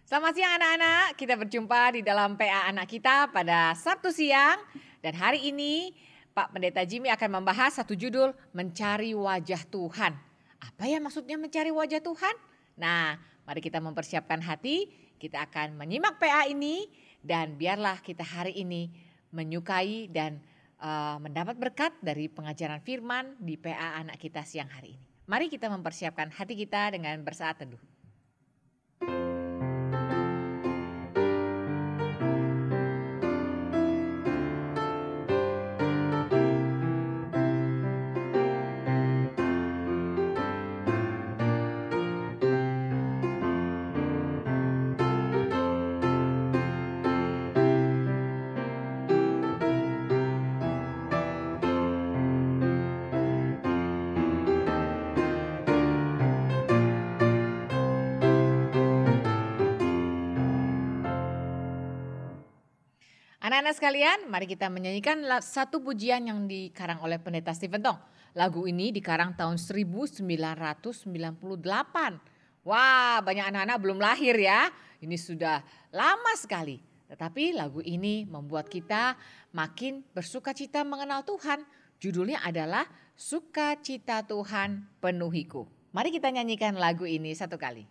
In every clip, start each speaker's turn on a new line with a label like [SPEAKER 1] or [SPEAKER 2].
[SPEAKER 1] Selamat siang anak-anak, kita berjumpa di dalam PA anak kita pada Sabtu siang. Dan hari ini Pak Pendeta Jimmy akan membahas satu judul, Mencari Wajah Tuhan. Apa ya maksudnya mencari wajah Tuhan? Nah, mari kita mempersiapkan hati, kita akan menyimak PA ini. Dan biarlah kita hari ini menyukai dan mendapat berkat dari pengajaran firman di PA anak kita siang hari ini. Mari kita mempersiapkan hati kita dengan bersaat teduh. Anak-anak sekalian, mari kita menyanyikan satu pujian yang dikarang oleh Pendeta Stephen Tong. Lagu ini dikarang tahun 1998. Wah, banyak anak-anak belum lahir ya. Ini sudah lama sekali. Tetapi lagu ini membuat kita makin bersukacita mengenal Tuhan. Judulnya adalah Sukacita Tuhan Penuhiku. Mari kita nyanyikan lagu ini satu kali.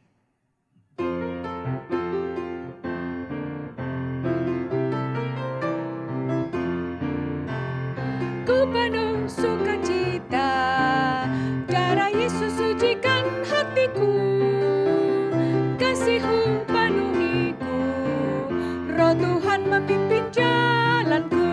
[SPEAKER 1] Ku penuh sukacita, darah Yesus sucikan hatiku, kasih-Mu penuhiku, Roh Tuhan memimpin jalanku,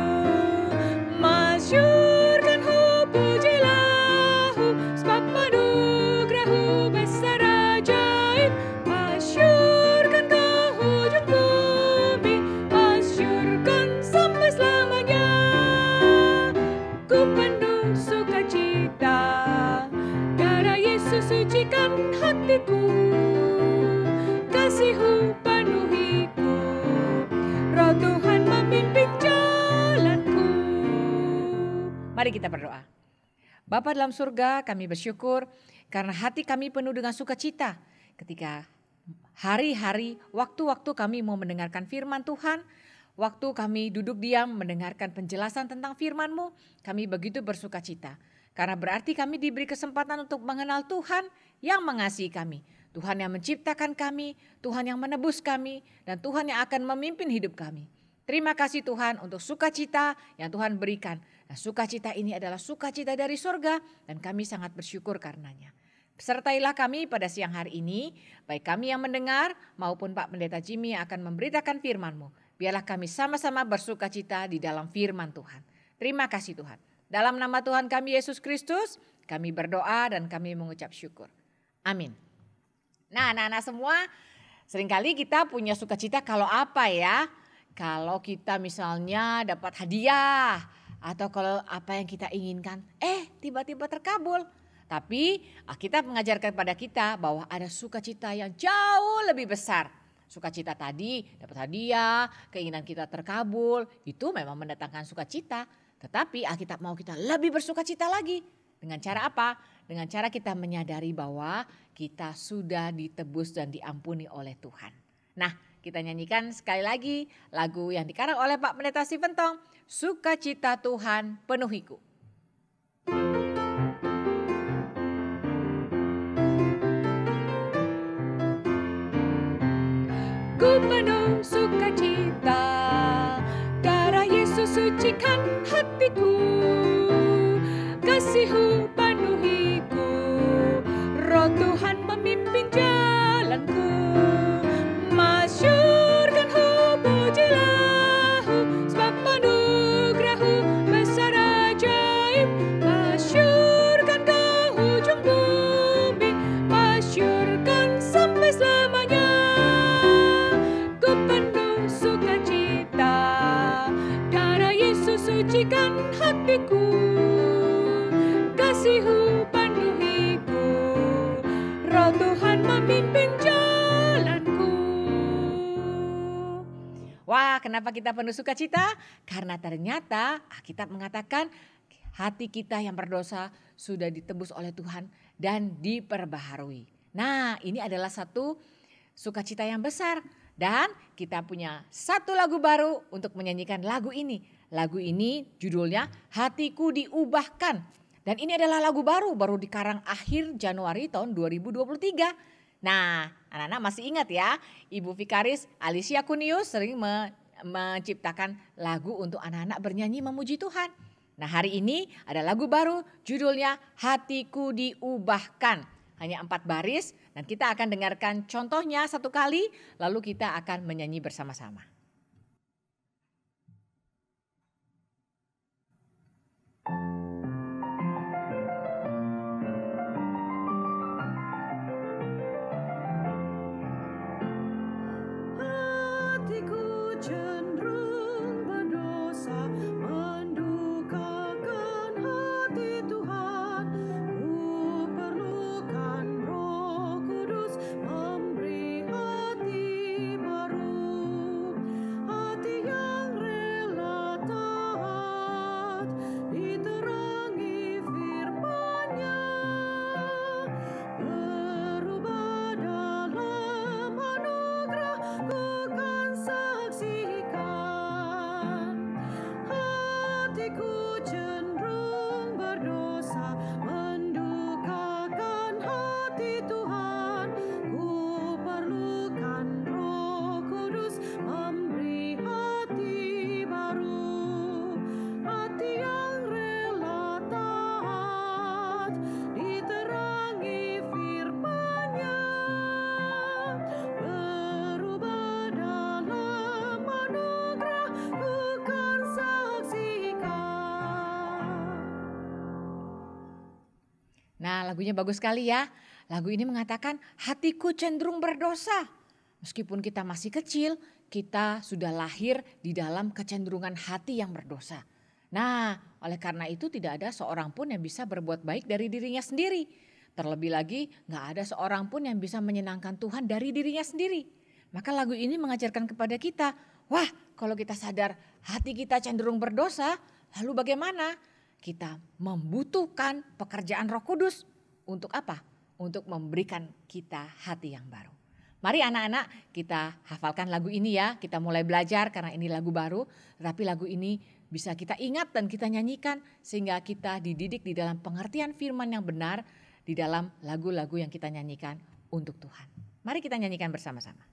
[SPEAKER 1] masyurkan-Hu, pujilah-Hu, sebab anugerah-Hu besar ajaib, masyurkan ke ujung bumi, masyurkan sampai selamanya. Ku penuh sukacita, darah Yesus sucikan hatiku, kasih-Mu penuhiku, Roh Tuhan memimpin jalanku. Mari kita berdoa. Bapa dalam surga, kami bersyukur karena hati kami penuh dengan sukacita ketika hari-hari, waktu-waktu kami mau mendengarkan firman Tuhan. Waktu kami duduk diam mendengarkan penjelasan tentang firman-Mu, kami begitu bersukacita. Karena berarti kami diberi kesempatan untuk mengenal Tuhan yang mengasihi kami. Tuhan yang menciptakan kami, Tuhan yang menebus kami, dan Tuhan yang akan memimpin hidup kami. Terima kasih Tuhan untuk sukacita yang Tuhan berikan. Nah, sukacita ini adalah sukacita dari surga dan kami sangat bersyukur karenanya. Sertailah kami pada siang hari ini, baik kami yang mendengar maupun Pak Pendeta Jimmy yang akan memberitakan firman-Mu. Biarlah kami sama-sama bersukacita di dalam firman Tuhan. Terima kasih Tuhan. Dalam nama Tuhan kami Yesus Kristus, kami berdoa dan kami mengucap syukur. Amin. Nah anak-anak semua, seringkali kita punya sukacita kalau apa ya? Kalau kita misalnya dapat hadiah atau kalau apa yang kita inginkan, tiba-tiba terkabul. Tapi Alkitab mengajarkan pada kita bahwa ada sukacita yang jauh lebih besar. Sukacita tadi dapat hadiah, keinginan kita terkabul, itu memang mendatangkan sukacita. Tetapi Alkitab mau kita lebih bersukacita lagi. Dengan cara apa? Dengan cara kita menyadari bahwa kita sudah ditebus dan diampuni oleh Tuhan. Nah, kita nyanyikan sekali lagi lagu yang dikarang oleh Pak Pendeta Stephen Tong, Sukacita Tuhan Penuhiku. Ku penuh sukacita, darah Yesus sucikan hatiku, kasih-Mu penuhiku, Roh Tuhan memimpin jalanku, masyurkan-Hu, pujilah-Hu, sebab anugerah-Hu besar ajaib, masyurkan ke ujung bumi, masyurkan sampai selamanya. Sucikan hatiku, kasih-Mu penuhiku, Roh Tuhan memimpin jalanku. Wah, kenapa kita penuh sukacita? Karena ternyata Alkitab mengatakan hati kita yang berdosa sudah ditebus oleh Tuhan dan diperbaharui. Nah, ini adalah satu sukacita yang besar. Dan kita punya satu lagu baru untuk menyanyikan lagu ini. Lagu ini judulnya Hatiku Diubahkan. Dan ini adalah lagu baru dikarang akhir Januari tahun 2023. Nah, anak-anak masih ingat ya, Ibu Vikaris Alicia Kunius sering menciptakan lagu untuk anak-anak bernyanyi memuji Tuhan. Nah, hari ini ada lagu baru judulnya Hatiku Diubahkan. Hanya 4 baris dan kita akan dengarkan contohnya satu kali lalu kita akan menyanyi bersama-sama. Nah, lagunya bagus sekali ya. Lagu ini mengatakan hatiku cenderung berdosa. Meskipun kita masih kecil, kita sudah lahir di dalam kecenderungan hati yang berdosa. Nah, oleh karena itu tidak ada seorang pun yang bisa berbuat baik dari dirinya sendiri. Terlebih lagi gak ada seorang pun yang bisa menyenangkan Tuhan dari dirinya sendiri. Maka lagu ini mengajarkan kepada kita, wah kalau kita sadar hati kita cenderung berdosa, lalu bagaimana? Kita membutuhkan pekerjaan Roh Kudus. Untuk apa? Untuk memberikan kita hati yang baru. Mari anak-anak kita hafalkan lagu ini ya. Kita mulai belajar karena ini lagu baru. Tetapi lagu ini bisa kita ingat dan kita nyanyikan. Sehingga kita dididik di dalam pengertian firman yang benar. Di dalam lagu-lagu yang kita nyanyikan untuk Tuhan. Mari kita nyanyikan bersama-sama.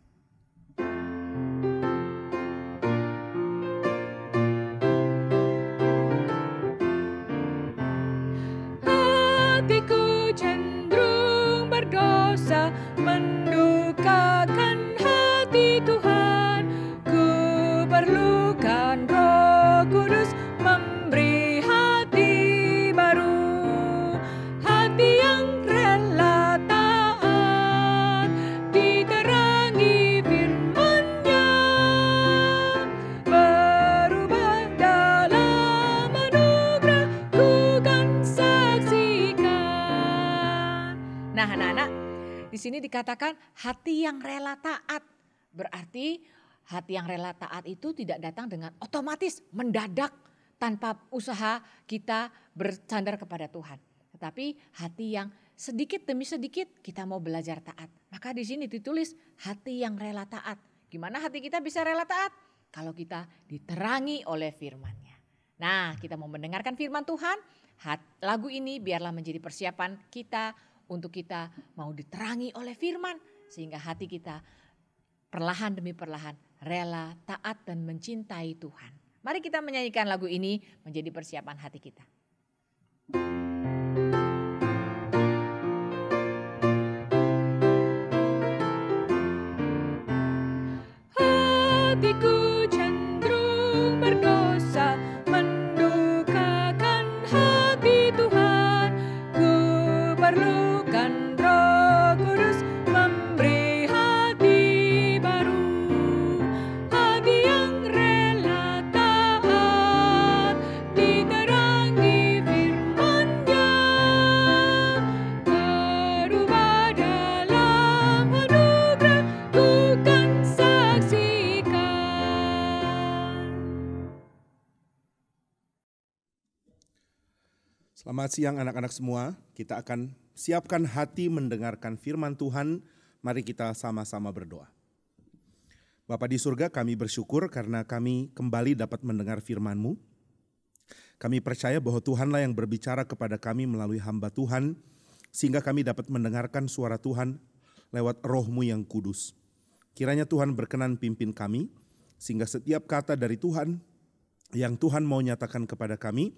[SPEAKER 1] Hatiku cenderung berdosa, mendukakan hati Tuhan. Ku perlukan Roh Kudus memberi hati baru. Hati yang rela taat, diterangi firman-Nya. Berubah dalam anugerah, ku kan saksikan. Nah anak-anak, di sini dikatakan hati yang rela taat. Berarti hati yang rela taat itu tidak datang dengan otomatis, mendadak tanpa usaha kita bersandar kepada Tuhan. Tetapi hati yang sedikit demi sedikit kita mau belajar taat. Maka di sini ditulis hati yang rela taat. Gimana hati kita bisa rela taat? Kalau kita diterangi oleh firman-Nya. Nah, kita mau mendengarkan firman Tuhan. Lagu ini biarlah menjadi persiapan kita untuk kita mau diterangi oleh firman. Sehingga hati kita perlahan demi perlahan rela taat dan mencintai Tuhan. Mari kita menyanyikan lagu ini menjadi persiapan hati kita. Hatiku cenderung berdosa, mendukakan hati Tuhan. Ku perlukan Roh Kudus memberi hati baru. Hati yang rela taat, diterangi firman-Nya. Berubah dalam anugerah, ku kan saksikan.
[SPEAKER 2] Selamat siang anak-anak semua, kita akan siapkan hati mendengarkan firman Tuhan. Mari kita sama-sama berdoa. Bapa di surga, kami bersyukur karena kami kembali dapat mendengar firman-Mu. Kami percaya bahwa Tuhanlah yang berbicara kepada kami melalui hamba Tuhan, sehingga kami dapat mendengarkan suara Tuhan lewat Roh-Mu yang kudus. Kiranya Tuhan berkenan pimpin kami, sehingga setiap kata dari Tuhan yang Tuhan mau nyatakan kepada kami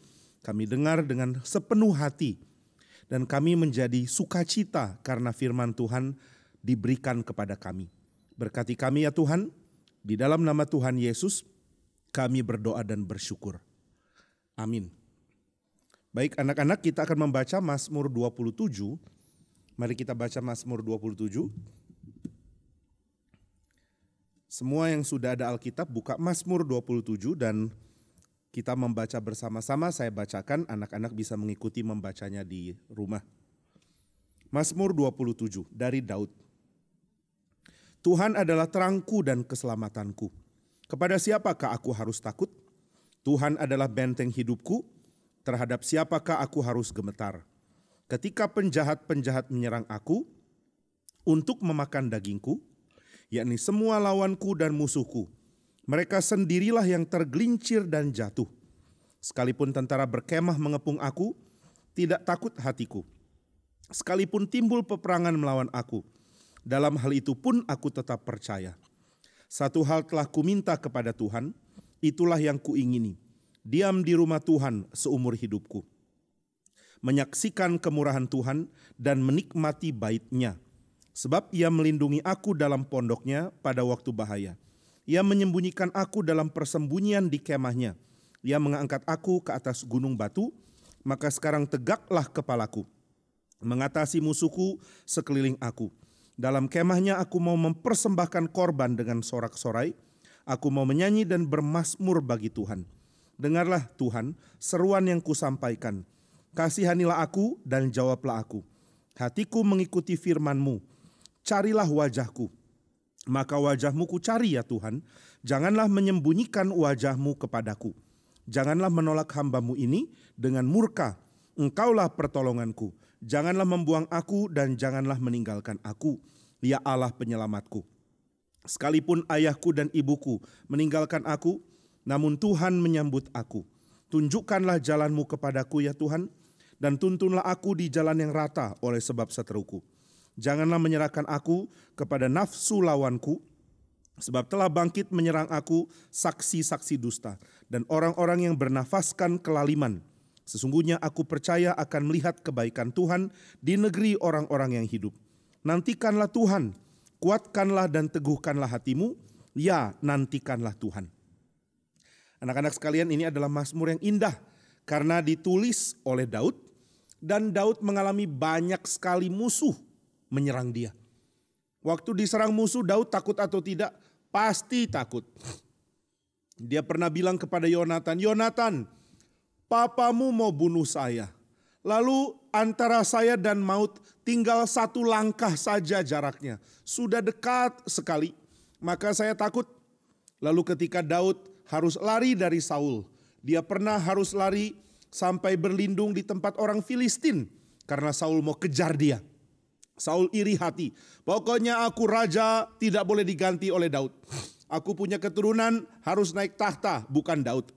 [SPEAKER 2] dengar dengan sepenuh hati, dan kami menjadi sukacita karena firman Tuhan diberikan kepada kami. Berkati kami ya Tuhan, di dalam nama Tuhan Yesus kami berdoa dan bersyukur. Amin. Baik anak-anak, kita akan membaca Mazmur 27. Mari kita baca Mazmur 27. Semua yang sudah ada Alkitab buka Mazmur 27 dan kita membaca bersama-sama. Saya bacakan, anak-anak bisa mengikuti membacanya di rumah. Mazmur 27 dari Daud. Tuhan adalah terangku dan keselamatanku. Kepada siapakah aku harus takut? Tuhan adalah benteng hidupku. Terhadap siapakah aku harus gemetar? Ketika penjahat-penjahat menyerang aku untuk memakan dagingku, yakni semua lawanku dan musuhku, mereka sendirilah yang tergelincir dan jatuh. Sekalipun tentara berkemah mengepung aku, tidak takut hatiku. Sekalipun timbul peperangan melawan aku, dalam hal itu pun aku tetap percaya. Satu hal telah kuminta kepada Tuhan, itulah yang kuingini, diam di rumah Tuhan seumur hidupku, menyaksikan kemurahan Tuhan dan menikmati bait-Nya. Sebab Ia melindungi aku dalam pondoknya pada waktu bahaya. Ia menyembunyikan aku dalam persembunyian di kemahnya. Ia mengangkat aku ke atas gunung batu, maka sekarang tegaklah kepalaku, mengatasi musuhku sekeliling aku. Dalam kemahnya aku mau mempersembahkan korban dengan sorak-sorai. Aku mau menyanyi dan bermazmur bagi Tuhan. Dengarlah Tuhan seruan yang kusampaikan. Kasihanilah aku dan jawablah aku. Hatiku mengikuti firman-Mu. Carilah wajah-Ku. Maka wajah-Mu ku cari ya Tuhan. Janganlah menyembunyikan wajah-Mu kepadaku. Janganlah menolak hamba-Mu ini dengan murka. Engkaulah pertolonganku. Janganlah membuang aku dan janganlah meninggalkan aku, ya Allah penyelamatku. Sekalipun ayahku dan ibuku meninggalkan aku, namun Tuhan menyambut aku. Tunjukkanlah jalan-Mu kepadaku ya Tuhan, dan tuntunlah aku di jalan yang rata oleh sebab seteruku. Janganlah menyerahkan aku kepada nafsu lawanku, sebab telah bangkit menyerang aku saksi-saksi dusta dan orang-orang yang bernafaskan kelaliman. Sesungguhnya aku percaya akan melihat kebaikan Tuhan di negeri orang-orang yang hidup. Nantikanlah Tuhan, kuatkanlah dan teguhkanlah hatimu, ya nantikanlah Tuhan. Anak-anak sekalian, ini adalah mazmur yang indah karena ditulis oleh Daud, dan Daud mengalami banyak sekali musuh menyerang dia. Waktu diserang musuh, Daud takut atau tidak? Pasti takut. Dia pernah bilang kepada Yonatan, Yonatan, papamu mau bunuh saya. Lalu antara saya dan maut tinggal satu langkah saja jaraknya. Sudah dekat sekali. Maka saya takut. Lalu ketika Daud harus lari dari Saul. Dia pernah harus lari sampai berlindung di tempat orang Filistin. Karena Saul mau kejar dia. Saul iri hati. Pokoknya aku raja, tidak boleh diganti oleh Daud. Aku punya keturunan harus naik tahta, bukan Daud.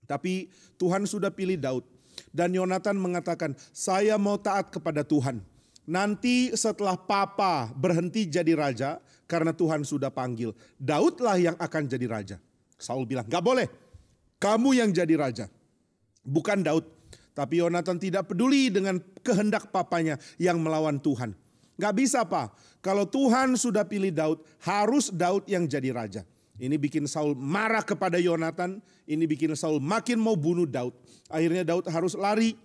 [SPEAKER 2] Tapi Tuhan sudah pilih Daud. Dan Yonatan mengatakan, saya mau taat kepada Tuhan. Nanti setelah papa berhenti jadi raja, karena Tuhan sudah panggil, Daudlah yang akan jadi raja. Saul bilang, gak boleh, kamu yang jadi raja, bukan Daud. Tapi Yonatan tidak peduli dengan kehendak papanya yang melawan Tuhan. Gak bisa Pak, kalau Tuhan sudah pilih Daud, harus Daud yang jadi raja. Ini bikin Saul marah kepada Yonatan. Ini bikin Saul makin mau bunuh Daud. Akhirnya Daud harus lari.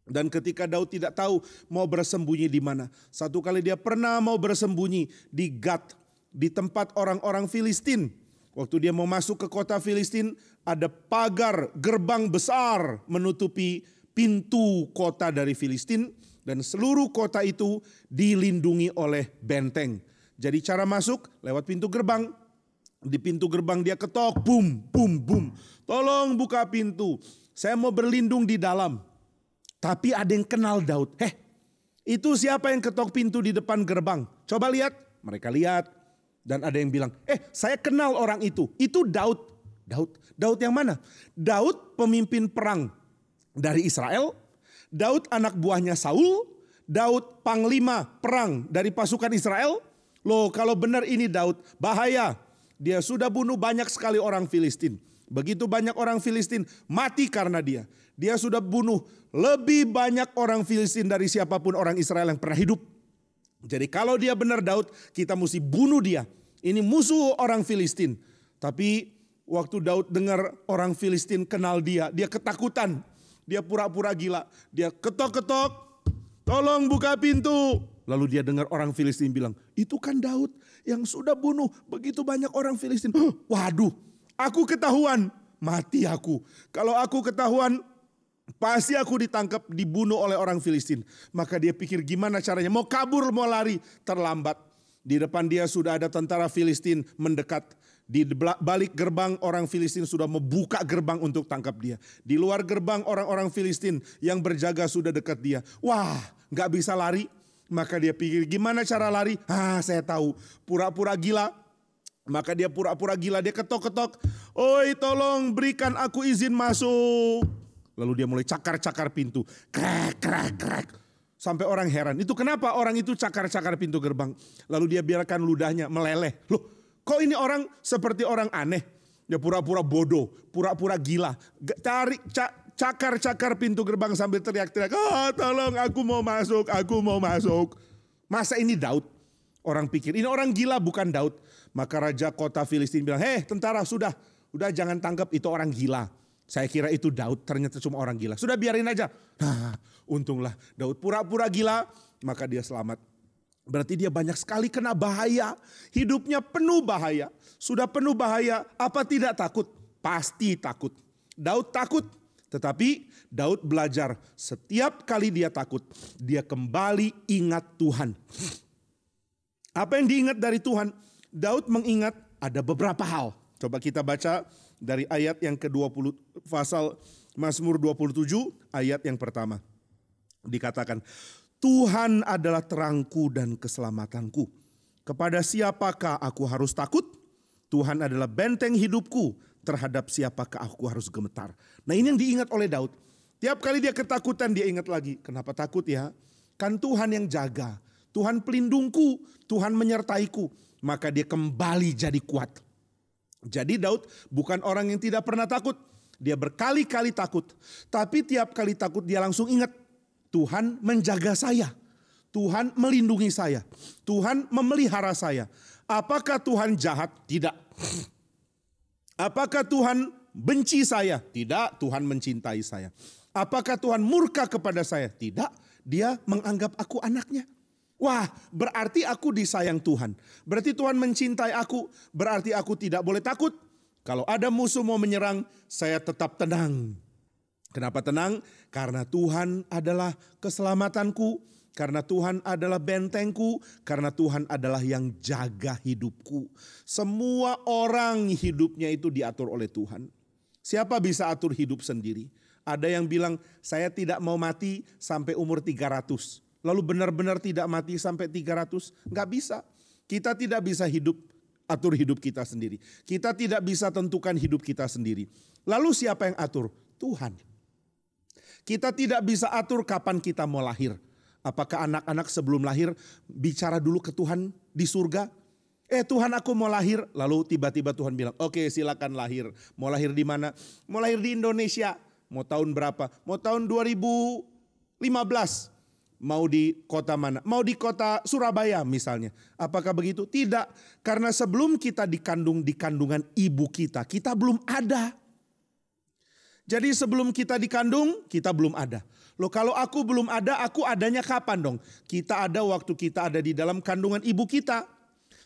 [SPEAKER 2] Dan ketika Daud tidak tahu mau bersembunyi di mana. Satu kali dia pernah mau bersembunyi di Gat. Di tempat orang-orang Filistin. Waktu dia mau masuk ke kota Filistin, ada pagar gerbang besar menutupi pintu kota dari Filistin. Dan seluruh kota itu dilindungi oleh benteng. Jadi cara masuk lewat pintu gerbang. Di pintu gerbang dia ketok, bum, bum, bum. Tolong buka pintu, saya mau berlindung di dalam. Tapi ada yang kenal Daud. Itu siapa yang ketok pintu di depan gerbang? Coba lihat. Mereka lihat. Dan ada yang bilang, saya kenal orang itu Daud. Daud yang mana? Daud pemimpin perang dari Israel, Daud anak buahnya Saul, Daud panglima perang dari pasukan Israel. Loh, kalau benar ini Daud, bahaya. Dia sudah bunuh banyak sekali orang Filistin. Begitu banyak orang Filistin mati karena dia. Dia sudah bunuh lebih banyak orang Filistin dari siapapun orang Israel yang pernah hidup. Jadi kalau dia benar Daud, kita mesti bunuh dia. Ini musuh orang Filistin. Tapi waktu Daud dengar orang Filistin kenal dia ketakutan. Dia pura-pura gila. Dia ketok-ketok, tolong buka pintu. Lalu dia dengar orang Filistin bilang, itu kan Daud yang sudah bunuh begitu banyak orang Filistin. Waduh, aku ketahuan, mati aku. Kalau aku ketahuan, pasti aku ditangkap, dibunuh oleh orang Filistin. Maka dia pikir gimana caranya, mau kabur, mau lari, terlambat. Di depan dia sudah ada tentara Filistin mendekat. Di balik gerbang orang Filistin sudah membuka gerbang untuk tangkap dia. Di luar gerbang orang-orang Filistin yang berjaga sudah dekat dia. Wah, gak bisa lari. Maka dia pikir gimana cara lari? Saya tahu, pura-pura gila. Maka dia pura-pura gila, dia ketok-ketok. Oi, tolong berikan aku izin masuk. Lalu dia mulai cakar-cakar pintu. Krek, krek, krek. Sampai orang heran, itu kenapa orang itu cakar-cakar pintu gerbang? Lalu dia biarkan ludahnya meleleh. Loh, kok ini orang seperti orang aneh? Dia pura-pura bodoh, pura-pura gila. Cakar-cakar pintu gerbang sambil teriak-teriak. Tolong aku mau masuk, aku mau masuk. Masa ini Daud? Orang pikir ini orang gila bukan Daud. Maka raja kota Filistin bilang, tentara sudah jangan tangkap, itu orang gila. Saya kira itu Daud, ternyata cuma orang gila. Sudah biarin aja. Untunglah Daud pura-pura gila, maka dia selamat. Berarti dia banyak sekali kena bahaya. Hidupnya penuh bahaya. Sudah penuh bahaya, apa tidak takut? Pasti takut. Daud takut. Tetapi Daud belajar setiap kali dia takut, dia kembali ingat Tuhan. Apa yang diingat dari Tuhan? Daud mengingat ada beberapa hal. Coba kita baca dari ayat yang ke-20, pasal Mazmur 27 ayat yang pertama. Dikatakan, Tuhan adalah terangku dan keselamatanku. Kepada siapakah aku harus takut? Tuhan adalah benteng hidupku. Terhadap siapakah aku harus gemetar? Nah, ini yang diingat oleh Daud. Tiap kali dia ketakutan dia ingat lagi. Kenapa takut ya? Kan Tuhan yang jaga. Tuhan pelindungku. Tuhan menyertaiku. Maka dia kembali jadi kuat. Jadi Daud bukan orang yang tidak pernah takut. Dia berkali-kali takut. Tapi tiap kali takut dia langsung ingat. Tuhan menjaga saya. Tuhan melindungi saya. Tuhan memelihara saya. Apakah Tuhan jahat? Tidak. Apakah Tuhan benci saya? Tidak, Tuhan mencintai saya. Apakah Tuhan murka kepada saya? Tidak, dia menganggap aku anaknya. Wah, berarti aku disayang Tuhan. Berarti Tuhan mencintai aku, berarti aku tidak boleh takut. Kalau ada musuh mau menyerang, saya tetap tenang. Kenapa tenang? Karena Tuhan adalah keselamatanku. Karena Tuhan adalah bentengku, karena Tuhan adalah yang jaga hidupku. Semua orang hidupnya itu diatur oleh Tuhan. Siapa bisa atur hidup sendiri? Ada yang bilang, saya tidak mau mati sampai umur 300. Lalu benar-benar tidak mati sampai 300? Nggak bisa. Kita tidak bisa atur hidup kita sendiri. Kita tidak bisa tentukan hidup kita sendiri. Lalu siapa yang atur? Tuhan. Kita tidak bisa atur kapan kita mau lahir. Apakah anak-anak sebelum lahir bicara dulu ke Tuhan di surga? Tuhan aku mau lahir. Lalu tiba-tiba Tuhan bilang, oke, silakan lahir. Mau lahir di mana? Mau lahir di Indonesia. Mau tahun berapa? Mau tahun 2015. Mau di kota mana? Mau di kota Surabaya misalnya. Apakah begitu? Tidak. Karena sebelum kita dikandung di kandungan ibu kita belum ada. Jadi sebelum kita dikandung, kita belum ada. Loh, kalau aku belum ada, aku adanya kapan dong? Kita ada waktu kita ada di dalam kandungan ibu kita.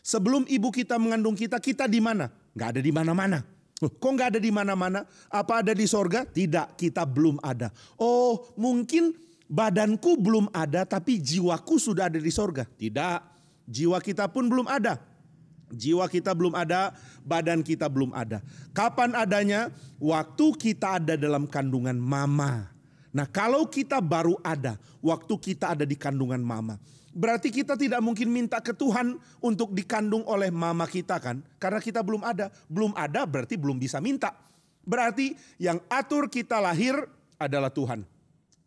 [SPEAKER 2] Sebelum ibu kita mengandung kita di mana? Nggak ada di mana-mana. Loh, kok nggak ada di mana-mana? Apa ada di sorga? Tidak, kita belum ada. Oh, mungkin badanku belum ada, tapi jiwaku sudah ada di sorga. Tidak, jiwa kita pun belum ada. Jiwa kita belum ada, badan kita belum ada. Kapan adanya? Waktu kita ada dalam kandungan mama. Nah, kalau kita baru ada, waktu kita ada di kandungan mama. Berarti kita tidak mungkin minta ke Tuhan untuk dikandung oleh mama kita kan? Karena kita belum ada. Belum ada berarti belum bisa minta. Berarti yang atur kita lahir adalah Tuhan.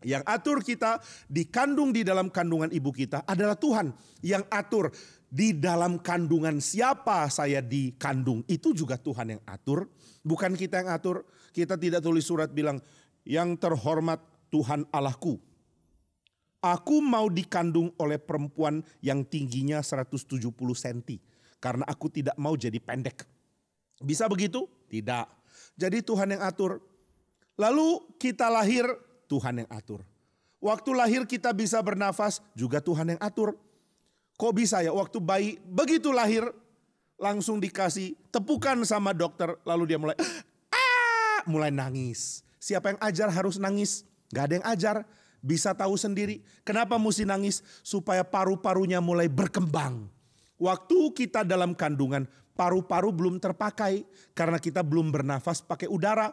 [SPEAKER 2] Yang atur kita dikandung di dalam kandungan ibu kita adalah Tuhan. Yang atur di dalam kandungan siapa saya dikandung itu juga Tuhan yang atur. Bukan kita yang atur. Kita tidak tulis surat bilang, yang terhormat Tuhan Allahku, aku mau dikandung oleh perempuan yang tingginya 170 cm. Karena aku tidak mau jadi pendek. Bisa begitu? Tidak. Jadi Tuhan yang atur. Lalu kita lahir, Tuhan yang atur. Waktu lahir kita bisa bernafas, juga Tuhan yang atur. Kok bisa ya? Waktu bayi begitu lahir, langsung dikasih tepukan sama dokter. Lalu dia mulai nangis. Siapa yang ajar harus nangis? Gak ada yang ajar. Bisa tahu sendiri. Kenapa mesti nangis? Supaya paru-parunya mulai berkembang. Waktu kita dalam kandungan, paru-paru belum terpakai. Karena kita belum bernafas pakai udara.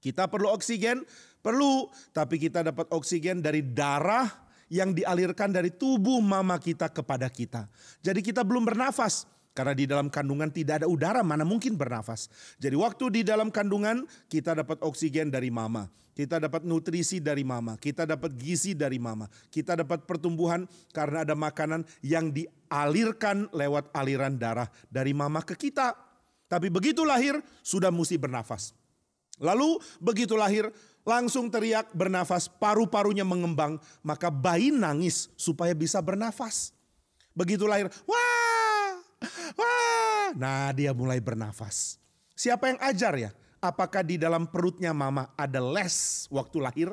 [SPEAKER 2] Kita perlu oksigen? Perlu. Tapi kita dapat oksigen dari darah yang dialirkan dari tubuh mama kita kepada kita. Jadi kita belum bernafas. Karena di dalam kandungan tidak ada udara, mana mungkin bernafas. Jadi waktu di dalam kandungan kita dapat oksigen dari mama. Kita dapat nutrisi dari mama. Kita dapat gizi dari mama. Kita dapat pertumbuhan karena ada makanan yang dialirkan lewat aliran darah dari mama ke kita. Tapi begitu lahir sudah mesti bernafas. Lalu begitu lahir langsung teriak bernafas, paru-parunya mengembang. Maka bayi nangis supaya bisa bernafas. Begitu lahir, wah, nah dia mulai bernafas. Siapa yang ajar ya? Apakah di dalam perutnya mama ada les waktu lahir?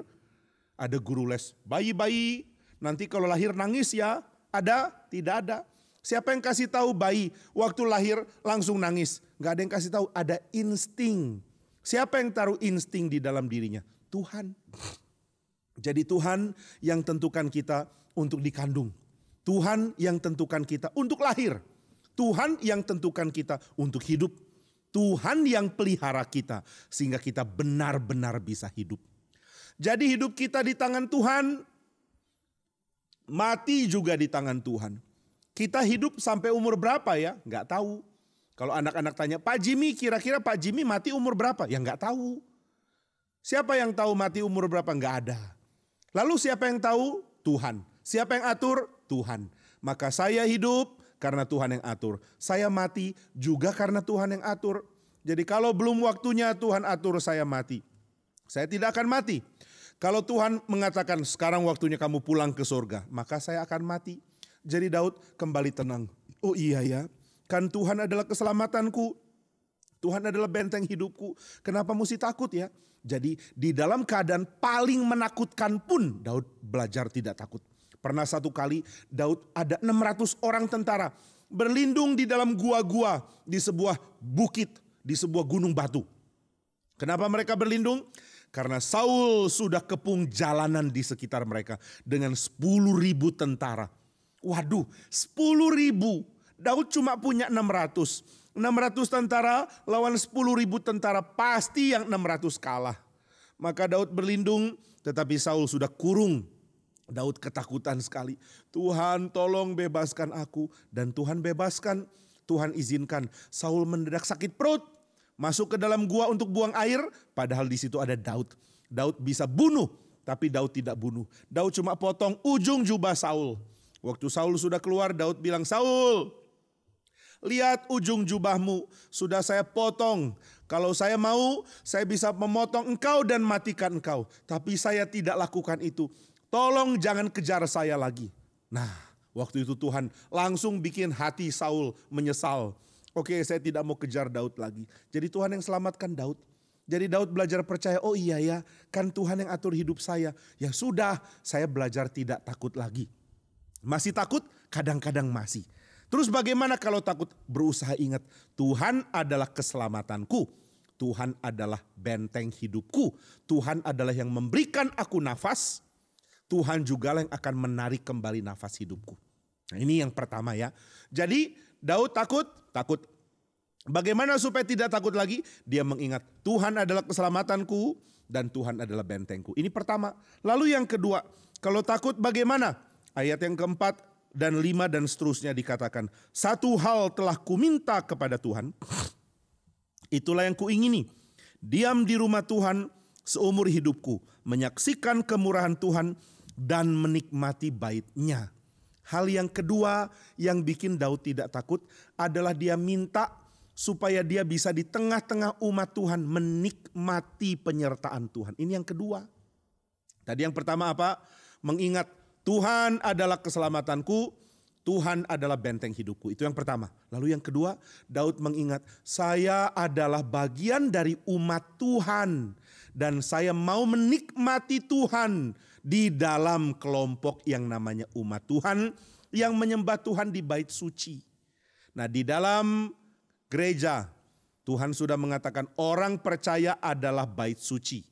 [SPEAKER 2] Ada guru les, bayi-bayi nanti kalau lahir nangis ya? Ada? Tidak ada. Siapa yang kasih tahu bayi waktu lahir langsung nangis? Gak ada yang kasih tahu, ada insting. Siapa yang taruh insting di dalam dirinya? Tuhan. Jadi Tuhan yang tentukan kita untuk dikandung. Tuhan yang tentukan kita untuk lahir. Tuhan yang tentukan kita untuk hidup. Tuhan yang pelihara kita sehingga kita benar-benar bisa hidup. Jadi hidup kita di tangan Tuhan, mati juga di tangan Tuhan. Kita hidup sampai umur berapa ya? Nggak tahu. Kalau anak-anak tanya, Pak Jimmy kira-kira Pak Jimmy mati umur berapa? Ya nggak tahu. Siapa yang tahu mati umur berapa? Nggak ada. Lalu siapa yang tahu? Tuhan. Siapa yang atur? Tuhan. Maka saya hidup karena Tuhan yang atur. Saya mati juga karena Tuhan yang atur. Jadi kalau belum waktunya Tuhan atur saya mati. Saya tidak akan mati. Kalau Tuhan mengatakan sekarang waktunya kamu pulang ke surga, maka saya akan mati. Jadi Daud kembali tenang. Oh iya ya, kan Tuhan adalah keselamatanku. Tuhan adalah benteng hidupku. Kenapa mesti takut ya? Jadi di dalam keadaan paling menakutkan pun Daud belajar tidak takut. Pernah satu kali Daud ada 600 orang tentara berlindung di dalam gua-gua di sebuah bukit, di sebuah gunung batu. Kenapa mereka berlindung? Karena Saul sudah kepung jalanan di sekitar mereka dengan 10.000 tentara. Waduh, 10.000. Daud cuma punya 600. 600 tentara lawan 10.000 tentara, pasti yang 600 kalah. Maka Daud berlindung, tetapi Saul sudah kurung. Daud ketakutan sekali. Tuhan tolong bebaskan aku. Dan Tuhan bebaskan. Tuhan izinkan Saul mendadak sakit perut. Masuk ke dalam gua untuk buang air. Padahal di situ ada Daud. Daud bisa bunuh. Tapi Daud tidak bunuh. Daud cuma potong ujung jubah Saul. Waktu Saul sudah keluar, Daud bilang, Saul, lihat ujung jubahmu. Sudah saya potong. Kalau saya mau, saya bisa memotong engkau dan matikan engkau. Tapi saya tidak lakukan itu. Tolong jangan kejar saya lagi. Nah, waktu itu Tuhan langsung bikin hati Saul menyesal. Oke, saya tidak mau kejar Daud lagi. Jadi Tuhan yang selamatkan Daud. Jadi Daud belajar percaya, oh iya ya, kan Tuhan yang atur hidup saya. Ya sudah, saya belajar tidak takut lagi. Masih takut? Kadang-kadang masih. Terus bagaimana kalau takut? Berusaha ingat, Tuhan adalah keselamatanku. Tuhan adalah benteng hidupku. Tuhan adalah yang memberikan aku nafas. Tuhan juga yang akan menarik kembali nafas hidupku. Nah, ini yang pertama ya. Jadi Daud takut. Bagaimana supaya tidak takut lagi? Dia mengingat Tuhan adalah keselamatanku dan Tuhan adalah bentengku. Ini pertama. Lalu yang kedua, kalau takut bagaimana? Ayat yang keempat, dan 5 dan seterusnya dikatakan, satu hal telah kuminta kepada Tuhan, itulah yang kuingini, diam di rumah Tuhan seumur hidupku, menyaksikan kemurahan Tuhan dan menikmati bait-Nya. Hal yang kedua yang bikin Daud tidak takut adalah dia minta supaya dia bisa di tengah-tengah umat Tuhan menikmati penyertaan Tuhan. Ini yang kedua. Tadi yang pertama apa? Mengingat Tuhan adalah keselamatanku, Tuhan adalah benteng hidupku. Itu yang pertama. Lalu yang kedua, Daud mengingat saya adalah bagian dari umat Tuhan. Dan saya mau menikmati Tuhan di dalam kelompok yang namanya umat Tuhan. Yang menyembah Tuhan di bait suci. Nah, di dalam gereja Tuhan sudah mengatakan orang percaya adalah bait suci.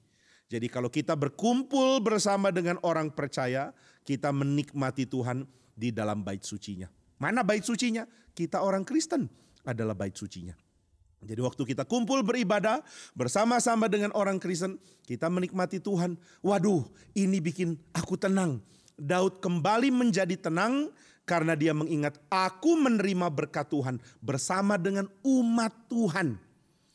[SPEAKER 2] Jadi kalau kita berkumpul bersama dengan orang percaya, kita menikmati Tuhan di dalam bait sucinya. Mana bait sucinya? Kita orang Kristen adalah bait sucinya. Jadi waktu kita kumpul beribadah bersama-sama dengan orang Kristen, kita menikmati Tuhan. Waduh, ini bikin aku tenang. Daud kembali menjadi tenang karena dia mengingat aku menerima berkat Tuhan bersama dengan umat Tuhan.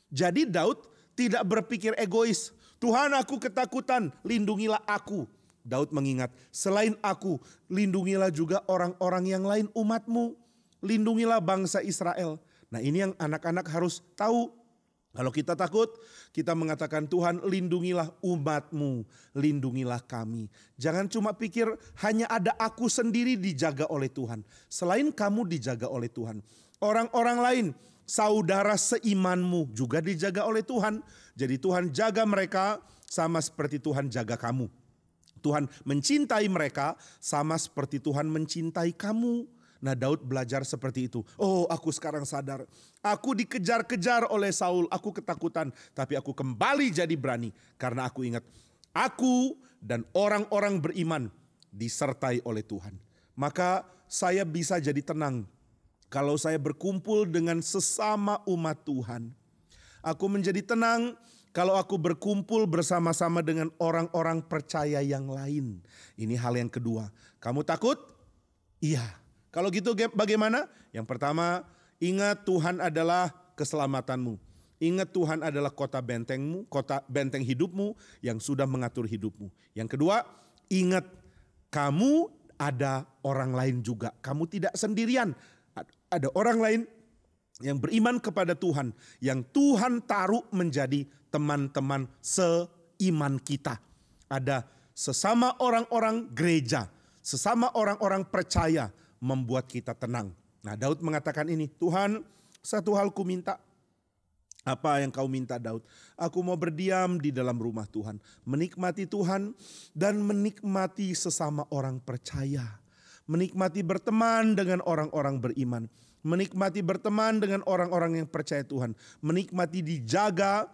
[SPEAKER 2] Jadi Daud tidak berpikir egois. Tuhan, aku ketakutan, lindungilah aku. Daud mengingat, selain aku, lindungilah juga orang-orang yang lain umatmu. Lindungilah bangsa Israel. Nah, ini yang anak-anak harus tahu. Kalau kita takut, kita mengatakan Tuhan lindungilah umatmu, lindungilah kami. Jangan cuma pikir hanya ada aku sendiri dijaga oleh Tuhan. Selain kamu dijaga oleh Tuhan. Orang-orang lain, saudara seimanmu juga dijaga oleh Tuhan. Jadi Tuhan jaga mereka sama seperti Tuhan jaga kamu. Tuhan mencintai mereka sama seperti Tuhan mencintai kamu. Nah, Daud belajar seperti itu. Oh, aku sekarang sadar. Aku dikejar-kejar oleh Saul. Aku ketakutan. Tapi aku kembali jadi berani. Karena aku ingat. Aku dan orang-orang beriman disertai oleh Tuhan. Maka saya bisa jadi tenang. Kalau saya berkumpul dengan sesama umat Tuhan. Aku menjadi tenang kalau aku berkumpul bersama-sama dengan orang-orang percaya yang lain. Ini hal yang kedua. Kamu takut? Iya. Kalau gitu bagaimana? Yang pertama, ingat Tuhan adalah keselamatanmu. Ingat Tuhan adalah kota bentengmu, kota benteng hidupmu yang sudah mengatur hidupmu. Yang kedua, ingat kamu ada orang lain juga. Kamu tidak sendirian. Ada orang lain yang beriman kepada Tuhan. Yang Tuhan taruh menjadi teman-teman seiman kita. Ada sesama orang-orang gereja. Sesama orang-orang percaya. Membuat kita tenang. Nah, Daud mengatakan ini, Tuhan, satu hal ku minta. Apa yang kau minta, Daud? Aku mau berdiam di dalam rumah Tuhan, menikmati Tuhan dan menikmati sesama orang percaya. Menikmati berteman dengan orang-orang beriman, menikmati berteman dengan orang-orang yang percaya Tuhan, menikmati dijaga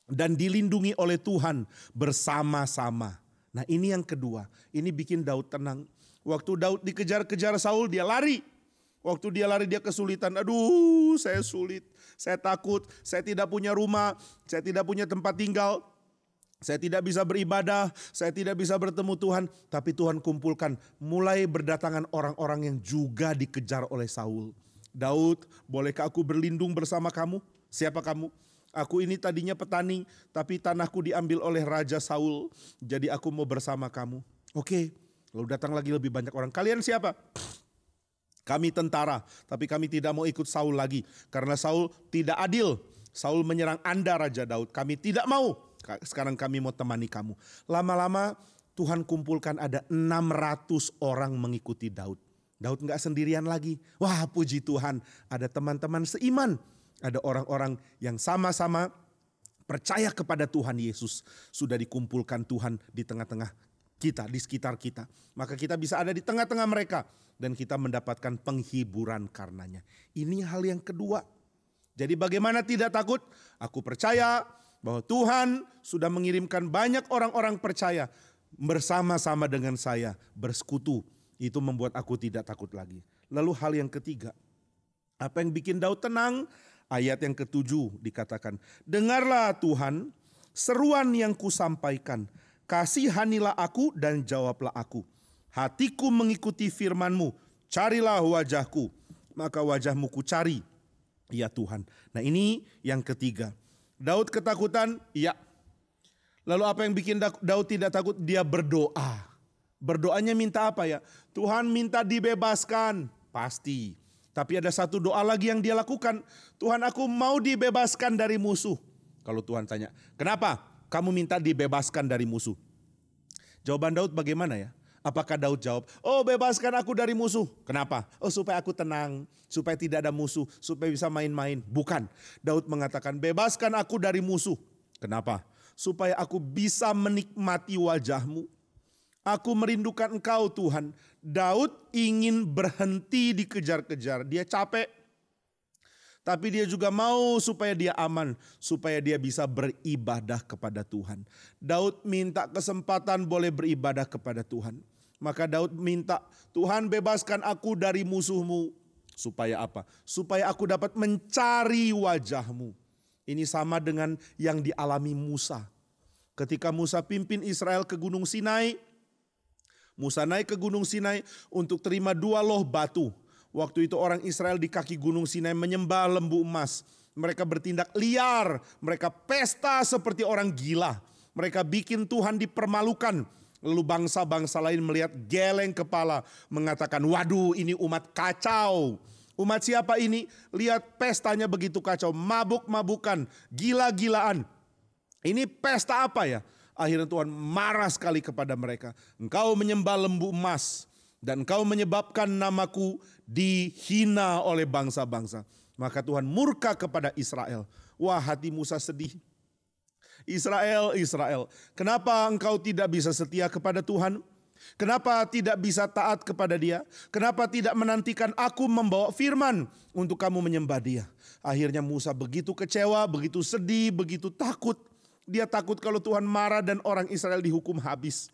[SPEAKER 2] dan dilindungi oleh Tuhan bersama-sama. Nah, ini yang kedua. Ini bikin Daud tenang. Waktu Daud dikejar-kejar Saul, dia lari. Waktu dia lari, dia kesulitan. Aduh, saya sulit, saya takut, saya tidak punya rumah, saya tidak punya tempat tinggal. Saya tidak bisa beribadah, saya tidak bisa bertemu Tuhan. Tapi Tuhan kumpulkan, mulai berdatangan orang-orang yang juga dikejar oleh Saul. Daud, bolehkah aku berlindung bersama kamu? Siapa kamu? Aku ini tadinya petani, tapi tanahku diambil oleh Raja Saul. Jadi aku mau bersama kamu. Oke. Lalu datang lagi lebih banyak orang. Kalian siapa? Kami tentara, tapi kami tidak mau ikut Saul lagi. Karena Saul tidak adil. Saul menyerang Anda, Raja Daud. Kami tidak mau. Sekarang kami mau temani kamu. Lama-lama Tuhan kumpulkan ada 600 orang mengikuti Daud. Daud gak sendirian lagi. Wah, puji Tuhan, ada teman-teman seiman. Ada orang-orang yang sama-sama percaya kepada Tuhan Yesus. Sudah dikumpulkan Tuhan di tengah-tengah kita, di sekitar kita. Maka kita bisa ada di tengah-tengah mereka. Dan kita mendapatkan penghiburan karenanya. Ini hal yang kedua. Jadi bagaimana tidak takut? Aku percaya bahwa Tuhan sudah mengirimkan banyak orang-orang percaya. Bersama-sama dengan saya, bersekutu. Itu membuat aku tidak takut lagi. Lalu hal yang ketiga. Apa yang bikin Daud tenang? Ayat yang ke-7 dikatakan. Dengarlah Tuhan, seruan yang kusampaikan. Kasihanilah aku dan jawablah aku. Hatiku mengikuti firman-Mu. Carilah wajahku, maka wajahmu ku cari, ya Tuhan. Nah ini yang ketiga. Daud ketakutan, ya. Lalu apa yang bikin Daud tidak takut? Dia berdoa. Berdoanya minta apa ya? Tuhan minta dibebaskan, pasti. Tapi ada satu doa lagi yang dia lakukan. Tuhan, aku mau dibebaskan dari musuh. Kalau Tuhan tanya, kenapa kamu minta dibebaskan dari musuh? Jawaban Daud bagaimana ya? Apakah Daud jawab, oh bebaskan aku dari musuh. Kenapa? Oh supaya aku tenang, supaya tidak ada musuh, supaya bisa main-main. Bukan, Daud mengatakan bebaskan aku dari musuh. Kenapa? Supaya aku bisa menikmati wajahmu. Aku merindukan engkau Tuhan. Daud ingin berhenti dikejar-kejar, dia capek. Tapi dia juga mau supaya dia aman, supaya dia bisa beribadah kepada Tuhan. Daud minta kesempatan boleh beribadah kepada Tuhan. Maka Daud minta, Tuhan bebaskan aku dari musuhmu. Supaya apa? Supaya aku dapat mencari wajahmu. Ini sama dengan yang dialami Musa. Ketika Musa pimpin Israel ke Gunung Sinai. Musa naik ke Gunung Sinai untuk terima 2 loh batu. Waktu itu orang Israel di kaki Gunung Sinai menyembah lembu emas. Mereka bertindak liar, mereka pesta seperti orang gila. Mereka bikin Tuhan dipermalukan. Lalu bangsa-bangsa lain melihat geleng kepala, mengatakan, waduh ini umat kacau. Umat siapa ini? Lihat pestanya begitu kacau, mabuk-mabukan, gila-gilaan. Ini pesta apa ya? Akhirnya Tuhan marah sekali kepada mereka. Engkau menyembah lembu emas dan engkau menyebabkan namaku dihina oleh bangsa-bangsa. Maka Tuhan murka kepada Israel. Wah, hati Musa sedih. Israel, Israel, kenapa engkau tidak bisa setia kepada Tuhan? Kenapa tidak bisa taat kepada Dia? Kenapa tidak menantikan aku membawa firman untuk kamu menyembah Dia? Akhirnya Musa begitu kecewa, begitu sedih, begitu takut. Dia takut kalau Tuhan marah dan orang Israel dihukum habis.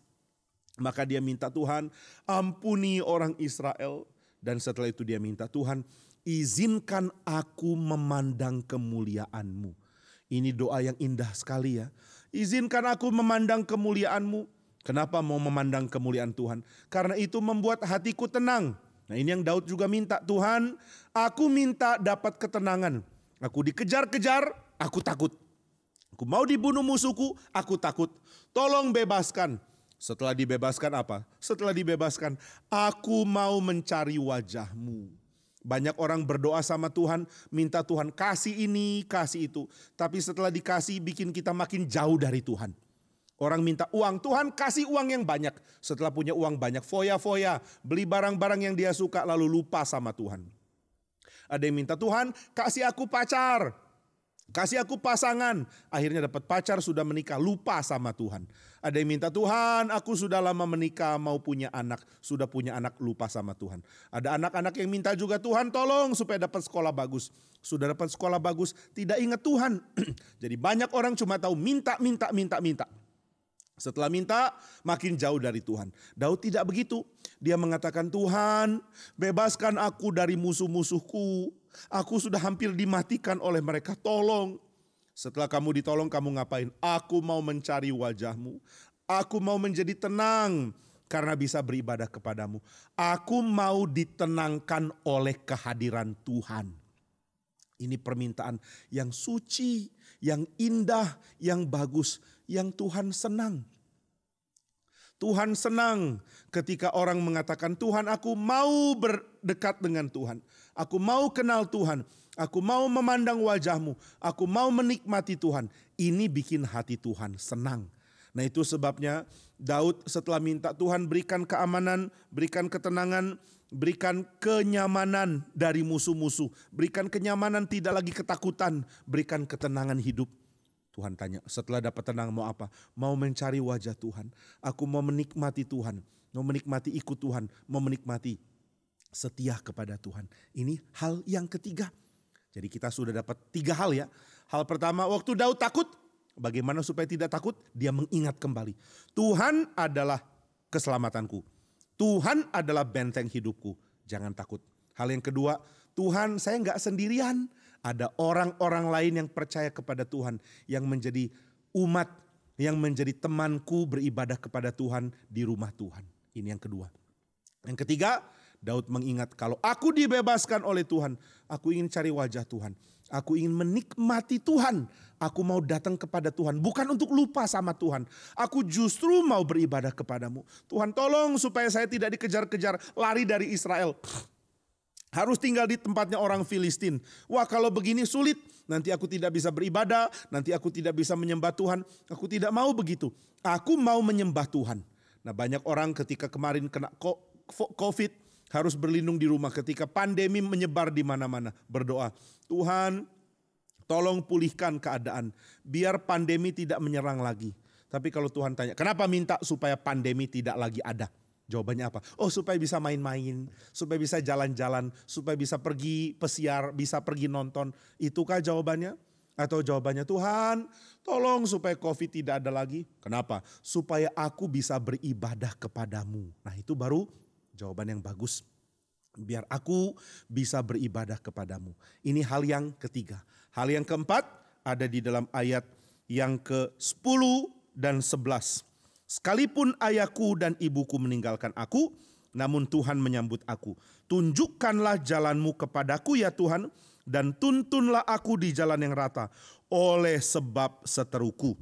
[SPEAKER 2] Maka dia minta, Tuhan ampuni orang Israel. Dan setelah itu dia minta, Tuhan izinkan aku memandang kemuliaan-Mu. Ini doa yang indah sekali ya. Izinkan aku memandang kemuliaan-Mu. Kenapa mau memandang kemuliaan Tuhan? Karena itu membuat hatiku tenang. Nah ini yang Daud juga minta. Tuhan, aku minta dapat ketenangan. Aku dikejar-kejar, aku takut. Aku mau dibunuh musuhku, aku takut. Tolong bebaskan. Setelah dibebaskan apa? Setelah dibebaskan, aku mau mencari wajah-Mu. Banyak orang berdoa sama Tuhan, minta Tuhan kasih ini, kasih itu. Tapi setelah dikasih bikin kita makin jauh dari Tuhan. Orang minta uang, Tuhan kasih uang yang banyak. Setelah punya uang banyak, foya-foya, beli barang-barang yang dia suka lalu lupa sama Tuhan. Ada yang minta Tuhan kasih aku pacar, kasih aku pasangan. Akhirnya dapat pacar, sudah menikah, lupa sama Tuhan. Ada yang minta Tuhan aku sudah lama menikah mau punya anak. Sudah punya anak lupa sama Tuhan. Ada anak-anak yang minta juga Tuhan tolong supaya dapat sekolah bagus. Sudah dapat sekolah bagus tidak ingat Tuhan. Jadi banyak orang cuma tahu minta. Setelah minta makin jauh dari Tuhan. Daud tidak begitu. Dia mengatakan Tuhan bebaskan aku dari musuh-musuhku. Aku sudah hampir dimatikan oleh mereka, tolong. Setelah kamu ditolong kamu ngapain? Aku mau mencari wajah-Mu. Aku mau menjadi tenang karena bisa beribadah kepadamu. Aku mau ditenangkan oleh kehadiran Tuhan. Ini permintaan yang suci, yang indah, yang bagus, yang Tuhan senang. Tuhan senang ketika orang mengatakan, Tuhan aku mau berdekat dengan Tuhan. Aku mau kenal Tuhan. Aku mau memandang wajah-Mu. Aku mau menikmati Tuhan. Ini bikin hati Tuhan senang. Nah itu sebabnya Daud setelah minta Tuhan berikan keamanan, berikan ketenangan, berikan kenyamanan dari musuh-musuh. Berikan kenyamanan, tidak lagi ketakutan. Berikan ketenangan hidup. Tuhan tanya, setelah dapat tenang mau apa? Mau mencari wajah Tuhan. Aku mau menikmati Tuhan. Mau menikmati ikut Tuhan. Mau menikmati setia kepada Tuhan. Ini hal yang ketiga. Jadi kita sudah dapat 3 hal ya. Hal pertama, waktu Daud takut. Bagaimana supaya tidak takut? Dia mengingat kembali. Tuhan adalah keselamatanku. Tuhan adalah benteng hidupku. Jangan takut. Hal yang kedua, Tuhan saya enggak sendirian. Ada orang-orang lain yang percaya kepada Tuhan. Yang menjadi umat. Yang menjadi temanku beribadah kepada Tuhan di rumah Tuhan. Ini yang kedua. Yang ketiga, Daud mengingat, kalau aku dibebaskan oleh Tuhan, aku ingin cari wajah Tuhan. Aku ingin menikmati Tuhan. Aku mau datang kepada Tuhan, bukan untuk lupa sama Tuhan. Aku justru mau beribadah kepadamu. Tuhan tolong supaya saya tidak dikejar-kejar, lari dari Israel. Harus tinggal di tempatnya orang Filistin. Wah, kalau begini sulit, nanti aku tidak bisa beribadah, nanti aku tidak bisa menyembah Tuhan. Aku tidak mau begitu. Aku mau menyembah Tuhan. Nah, banyak orang ketika kemarin kena COVID harus berlindung di rumah. Ketika pandemi menyebar di mana-mana, berdoa, Tuhan tolong pulihkan keadaan, biar pandemi tidak menyerang lagi. Tapi kalau Tuhan tanya, kenapa minta supaya pandemi tidak lagi ada? Jawabannya apa? Oh, supaya bisa main-main, supaya bisa jalan-jalan, supaya bisa pergi pesiar, bisa pergi nonton. Itukah jawabannya? Atau jawabannya, Tuhan tolong supaya COVID tidak ada lagi. Kenapa? Supaya aku bisa beribadah kepadamu. Nah, itu baru jawaban yang bagus. Biar aku bisa beribadah kepadamu. Ini hal yang ketiga. Hal yang keempat ada di dalam ayat yang ke-10 dan 11. Sekalipun ayahku dan ibuku meninggalkan aku, namun Tuhan menyambut aku. Tunjukkanlah jalanmu kepadaku ya Tuhan, dan tuntunlah aku di jalan yang rata oleh sebab seteruku.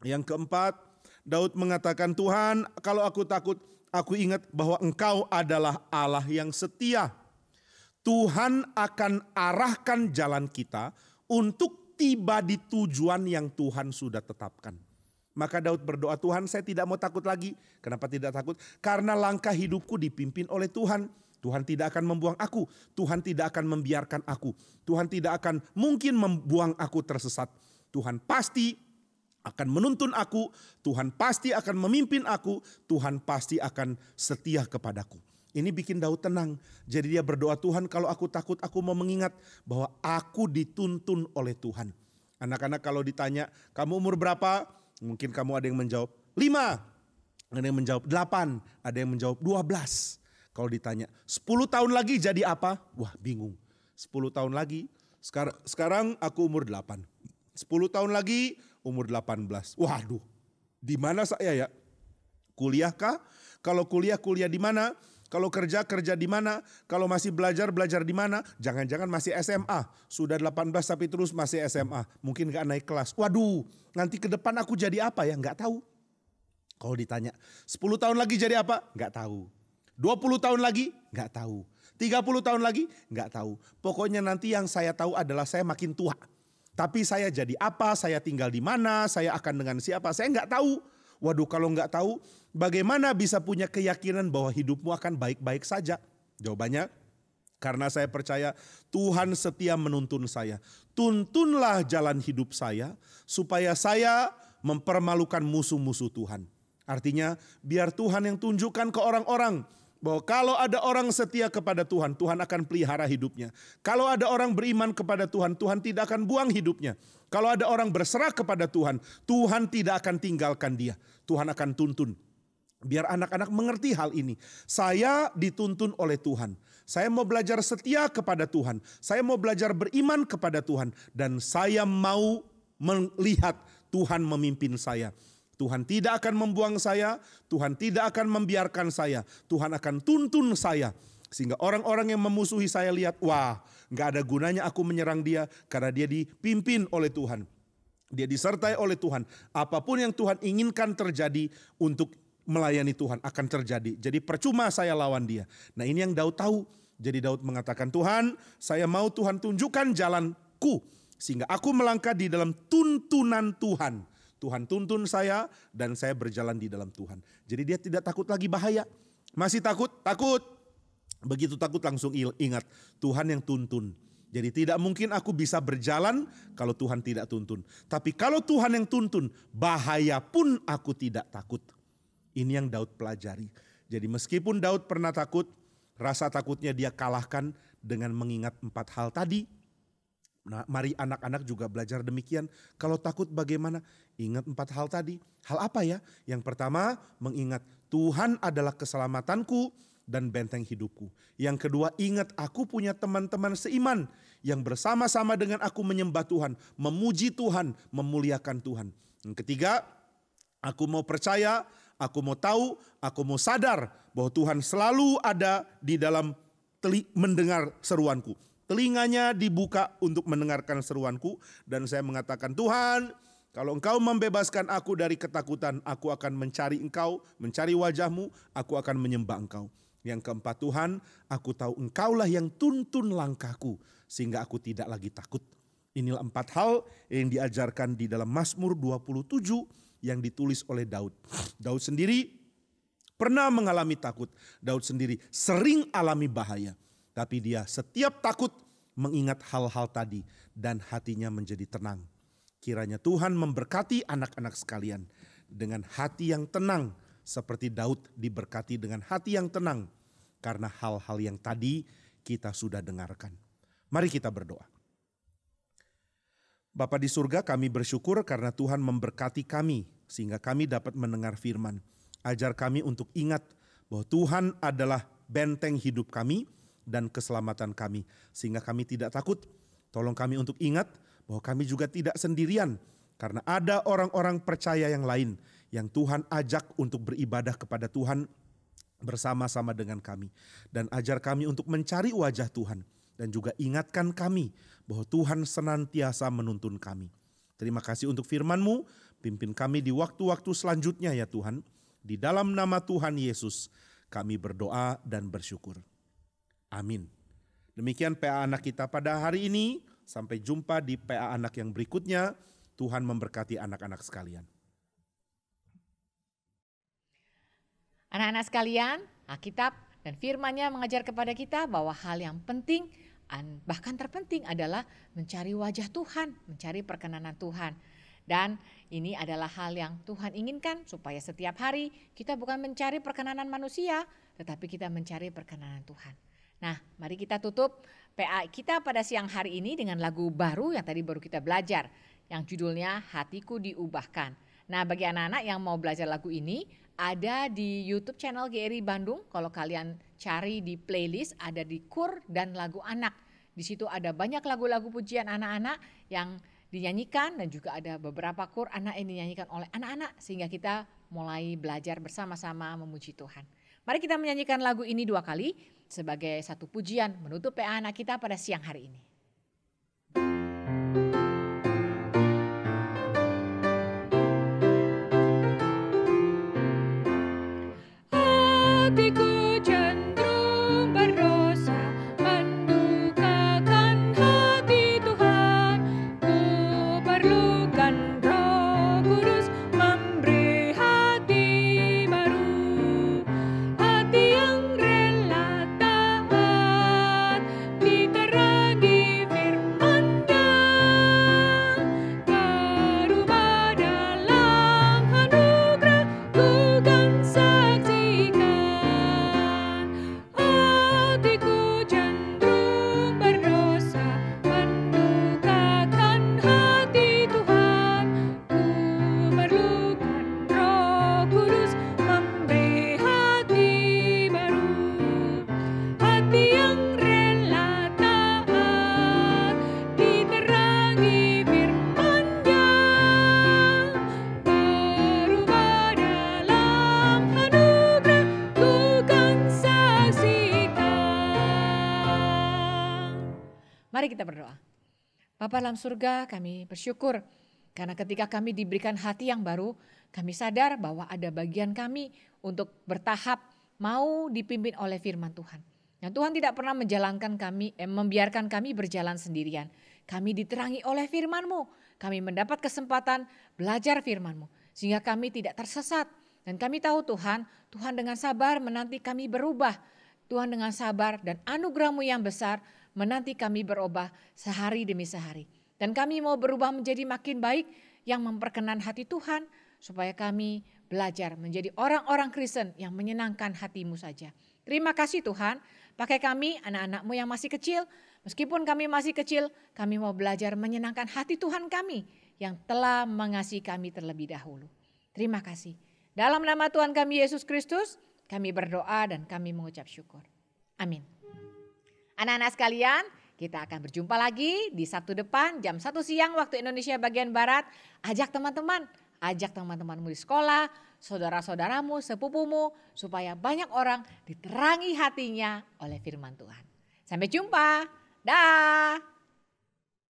[SPEAKER 2] Yang keempat, Daud mengatakan, Tuhan, kalau aku takut, aku ingat bahwa Engkau adalah Allah yang setia. Tuhan akan arahkan jalan kita untuk tiba di tujuan yang Tuhan sudah tetapkan. Maka Daud berdoa, Tuhan saya tidak mau takut lagi. Kenapa tidak takut? Karena langkah hidupku dipimpin oleh Tuhan. Tuhan tidak akan membuang aku. Tuhan tidak akan membiarkan aku. Tuhan tidak akan mungkin membuang aku tersesat. Tuhan pasti akan menuntun aku. Tuhan pasti akan memimpin aku. Tuhan pasti akan setia kepadaku. Ini bikin Daud tenang. Jadi dia berdoa, Tuhan kalau aku takut, aku mau mengingat bahwa aku dituntun oleh Tuhan. Anak-anak kalau ditanya, kamu umur berapa? Mungkin kamu ada yang menjawab 5, ada yang menjawab 8, ada yang menjawab 12. Kalau ditanya 10 tahun lagi jadi apa? Wah bingung. 10 tahun lagi, sekarang aku umur 8. 10 tahun lagi umur 18. Waduh, di mana saya ya? Kuliah kah? Kalau kuliah di mana? Kalau kerja di mana? Kalau masih belajar di mana? Jangan-jangan masih SMA. Sudah 18 tapi terus masih SMA. Mungkin gak naik kelas. Waduh, nanti ke depan aku jadi apa ya? Gak tahu. Kalau ditanya 10 tahun lagi jadi apa? Gak tahu. 20 tahun lagi? Gak tahu. 30 tahun lagi? Gak tahu. Pokoknya nanti yang saya tahu adalah saya makin tua. Tapi saya jadi apa? Saya tinggal di mana? Saya akan dengan siapa? Saya gak tahu. Waduh, kalau nggak tahu, bagaimana bisa punya keyakinan bahwa hidupmu akan baik-baik saja? Jawabannya, karena saya percaya Tuhan setia menuntun saya. Tuntunlah jalan hidup saya, supaya saya mempermalukan musuh-musuh Tuhan. Artinya, biar Tuhan yang tunjukkan ke orang-orang bahwa kalau ada orang setia kepada Tuhan, Tuhan akan pelihara hidupnya. Kalau ada orang beriman kepada Tuhan, Tuhan tidak akan buang hidupnya. Kalau ada orang berserah kepada Tuhan, Tuhan tidak akan tinggalkan dia. Tuhan akan tuntun. Biar anak-anak mengerti hal ini. Saya dituntun oleh Tuhan. Saya mau belajar setia kepada Tuhan. Saya mau belajar beriman kepada Tuhan. Dan saya mau melihat Tuhan memimpin saya. Tuhan tidak akan membuang saya, Tuhan tidak akan membiarkan saya, Tuhan akan tuntun saya. Sehingga orang-orang yang memusuhi saya lihat, wah gak ada gunanya aku menyerang dia karena dia dipimpin oleh Tuhan. Dia disertai oleh Tuhan. Apapun yang Tuhan inginkan terjadi untuk melayani Tuhan akan terjadi. Jadi percuma saya lawan dia. Nah ini yang Daud tahu. Jadi Daud mengatakan, Tuhan saya mau Tuhan tunjukkan jalanku. Sehingga aku melangkah di dalam tuntunan Tuhan. Tuhan tuntun saya dan saya berjalan di dalam Tuhan. Jadi dia tidak takut lagi bahaya. Masih takut? Takut. Begitu takut langsung ingat Tuhan yang tuntun. Jadi tidak mungkin aku bisa berjalan kalau Tuhan tidak tuntun. Tapi kalau Tuhan yang tuntun, bahaya pun aku tidak takut. Ini yang Daud pelajari. Jadi meskipun Daud pernah takut, rasa takutnya dia kalahkan dengan mengingat 4 hal tadi. Nah, mari anak-anak juga belajar demikian. Kalau takut bagaimana? Ingat 4 hal tadi. Hal apa ya? Yang pertama, mengingat Tuhan adalah keselamatanku dan benteng hidupku. Yang kedua, ingat aku punya teman-teman seiman yang bersama-sama dengan aku menyembah Tuhan, memuji Tuhan, memuliakan Tuhan. Yang ketiga, aku mau percaya Aku mau tahu, aku mau sadar bahwa Tuhan selalu ada di dalam mendengar seruanku. Telinganya dibuka untuk mendengarkan seruanku. Dan saya mengatakan, Tuhan, kalau Engkau membebaskan aku dari ketakutan, aku akan mencari Engkau, mencari wajah-Mu, aku akan menyembah Engkau. Yang keempat, Tuhan, aku tahu Engkaulah yang tuntun langkahku, sehingga aku tidak lagi takut. Inilah 4 hal yang diajarkan di dalam Mazmur 27 yang ditulis oleh Daud. Daud sendiri pernah mengalami takut. Daud sendiri sering alami bahaya. Tapi dia setiap takut mengingat hal-hal tadi dan hatinya menjadi tenang. Kiranya Tuhan memberkati anak-anak sekalian dengan hati yang tenang seperti Daud diberkati dengan hati yang tenang karena hal-hal yang tadi kita sudah dengarkan. Mari kita berdoa. Bapa di surga, kami bersyukur karena Tuhan memberkati kami sehingga kami dapat mendengar firman. Ajar kami untuk ingat bahwa Tuhan adalah benteng hidup kami dan keselamatan kami. Sehingga kami tidak takut. Tolong kami untuk ingat bahwa kami juga tidak sendirian. Karena ada orang-orang percaya yang lain yang Tuhan ajak untuk beribadah kepada Tuhan bersama-sama dengan kami. Dan ajar kami untuk mencari wajah Tuhan. Dan juga ingatkan kami bahwa Tuhan senantiasa menuntun kami. Terima kasih untuk firman-Mu. Pimpin kami di waktu-waktu selanjutnya ya Tuhan. Di dalam nama Tuhan Yesus kami berdoa dan bersyukur. Amin. Demikian PA Anak kita pada hari ini. Sampai jumpa di PA Anak yang berikutnya. Tuhan memberkati anak-anak sekalian.
[SPEAKER 1] Anak-anak sekalian, Alkitab dan firman-Nya mengajar kepada kita bahwa hal yang penting, bahkan terpenting adalah mencari wajah Tuhan, mencari perkenanan Tuhan. Dan ini adalah hal yang Tuhan inginkan supaya setiap hari kita bukan mencari perkenanan manusia, tetapi kita mencari perkenanan Tuhan. Nah, mari kita tutup PA kita pada siang hari ini dengan lagu baru yang tadi baru kita belajar, yang judulnya Hatiku Diubahkan. Nah, bagi anak-anak yang mau belajar lagu ini, ada di YouTube channel GRI Bandung. Kalau kalian cari di playlist, ada di KUR dan lagu anak. Di situ ada banyak lagu-lagu pujian anak-anak yang dinyanyikan dan juga ada beberapa KUR anak yang dinyanyikan oleh anak-anak. Sehingga kita mulai belajar bersama-sama memuji Tuhan. Mari kita menyanyikan lagu ini 2 kali sebagai satu pujian menutup PA Anak kita pada siang hari ini. Hatiku cenderung berdosa, mendukakan hati Tuhan. Ku perlukan Roh Kudus memberi hati baru, hati yang rela taat diterangi firman-Nya, berubah dalam anugerah ku kan saksikan. Hatiku cenderung berdosa, mendukakan hati Tuhan. Ku perlukan Roh Kudus memberi hati baru, hati yang rela taat diterangi firman-Nya, berubah dalam anugerah ku kan saksikan. Mari kita berdoa. Bapa dalam surga, kami bersyukur karena ketika kami diberikan hati yang baru, kami sadar bahwa ada bagian kami untuk bertahap mau dipimpin oleh firman Tuhan. Yang Tuhan tidak pernah membiarkan kami berjalan sendirian. Kami diterangi oleh firman-Mu. Kami mendapat kesempatan belajar firman-Mu. Sehingga kami tidak tersesat. Dan kami tahu Tuhan dengan sabar menanti kami berubah. Tuhan dengan sabar dan anugerah-Mu yang besar menanti kami berubah sehari demi sehari. Dan kami mau berubah menjadi makin baik yang memperkenan hati Tuhan. Supaya kami belajar menjadi orang-orang Kristen yang menyenangkan hati-Mu saja. Terima kasih Tuhan, pakai kami anak-anak-Mu yang masih kecil. Meskipun kami masih kecil, kami mau belajar menyenangkan hati Tuhan kami yang telah mengasihi kami terlebih dahulu. Terima kasih. Dalam nama Tuhan kami Yesus Kristus, kami berdoa dan kami mengucap syukur. Amin. Anak-anak sekalian, kita akan berjumpa lagi di Sabtu depan jam 1 siang waktu Indonesia bagian Barat. Ajak teman-temanmu di sekolah, saudara-saudaramu, sepupumu, supaya banyak orang diterangi hatinya oleh firman Tuhan. Sampai jumpa. Dah.